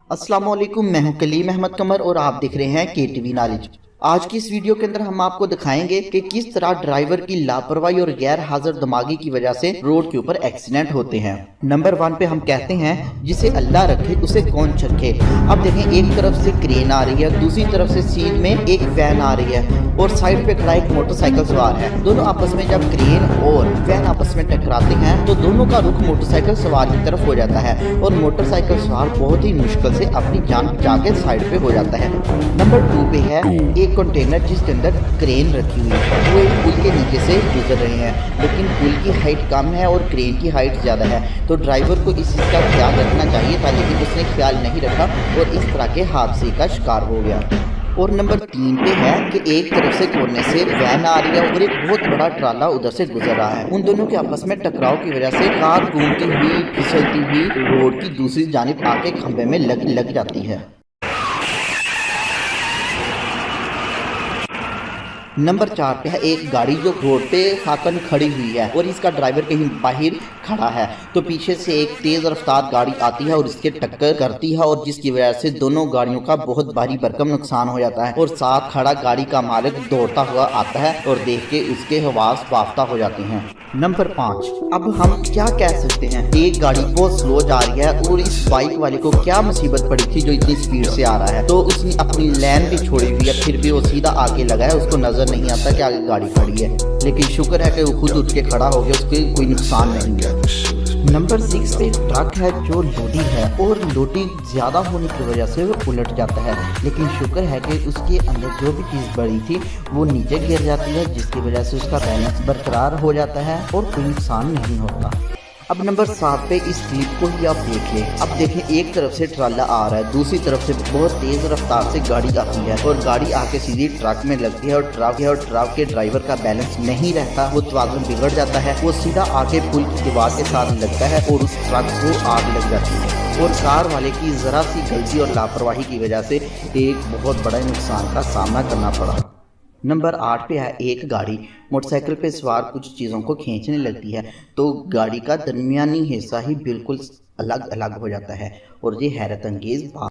अस्सलाम वालेकुम, मैं हूं कलीम अहमद कमर और आप देख रहे हैं KTV नॉलेज। आज की इस वीडियो के अंदर हम आपको दिखाएंगे कि किस तरह ड्राइवर की लापरवाही और गैर हाजिर दिमागी की वजह से रोड के ऊपर एक्सीडेंट होते हैं। नंबर 1 पे हम कहते हैं जिसे अल्लाह रखे उसे कौन चखे। अब देखें, एक तरफ से क्रेन आ रही है, दूसरी तरफ से सीन में एक वैन आ रही है और साइड पे खड़ा एक मोटरसाइकिल सवार है। दोनों आपस में जब क्रेन और वैन आपस में टकराते हैं तो दोनों का रुख मोटरसाइकिल सवार की तरफ हो जाता है और मोटरसाइकिल सवार बहुत ही मुश्किल से अपनी जान बचा के साइड पे हो जाता है। नंबर 2 पे है एक कंटेनर जिसके अंदर क्रेन रखी हुई है। वो एक पुल के नीचे से गुजर रहे हैं, लेकिन पुल की हाइट कम है और क्रेन की हाइट ज़्यादा है, तो ड्राइवर को इस चीज़ का ख्याल रखना चाहिए था, लेकिन उसने ख्याल नहीं रखा और इस तरह के हादसे का शिकार हो गया। और नंबर 3 पे है कि एक तरफ से कोने से वैन आ रही है और एक बहुत बड़ा ट्राला उधर से गुजर रहा है। उन दोनों के आपस में टकराव की वजह से कार घूमती हुई फिसलती हुई रोड की दूसरी जानिब आके खंभे में लग जाती है। नंबर 4 पे है एक गाड़ी जो रोड पे खाकन खड़ी हुई है और इसका ड्राइवर कहीं बाहर खड़ा है, तो पीछे से एक तेज रफ्तार गाड़ी आती है और इसके टक्कर करती है और जिसकी वजह से दोनों गाड़ियों का बहुत भारी भरकम नुकसान हो जाता है और साथ खड़ा गाड़ी का मालिक दौड़ता हुआ आता है और देख के उसके हवास वाफ्ता हो जाते हैं। नंबर 5, अब हम क्या कह सकते हैं, एक गाड़ी बहुत स्लो जा रही है और इस बाइक वाले को क्या मुसीबत पड़ी थी जो इतनी स्पीड से आ रहा है, तो उसने अपनी लाइन भी छोड़ी हुई है, फिर भी वो सीधा आगे लगा है, उसको नजर नहीं आता कि आगे गाड़ी खड़ी है, लेकिन शुक्र है कि वो खुद उठ के खड़ा हो गया, उसके कोई नुकसान नहीं हुआ। नंबर 6 पे ट्रक है जो लोडी है और लोडिंग ज़्यादा होने की वजह से वो उलट जाता है, लेकिन शुक्र है कि उसके अंदर जो भी चीज़ बड़ी थी वो नीचे गिर जाती है, जिसकी वजह से उसका बैलेंस बरकरार हो जाता है और कोई नुकसान नहीं होता। अब नंबर 7 पे इस क्लिप को ही आप देख लें। अब देखें, एक तरफ से ट्राला आ रहा है, दूसरी तरफ से बहुत तेज रफ्तार से गाड़ी आती है और गाड़ी आके सीधी ट्रक में लगती है और ट्रक के ड्राइवर का बैलेंस नहीं रहता, वो तवाज़ुन बिगड़ जाता है, वो सीधा आके पुल की दीवार के साथ लगता है और उस ट्रक को आग लग जाती है और कार वाले की ज़रा सी गलती और लापरवाही की वजह से एक बहुत बड़ा नुकसान का सामना करना पड़ा। नंबर 8 पे है एक गाड़ी मोटरसाइकिल पे सवार कुछ चीज़ों को खींचने लगती है, तो गाड़ी का दरमियानी हिस्सा ही बिल्कुल अलग अलग हो जाता है और ये हैरत अंगेज़ बात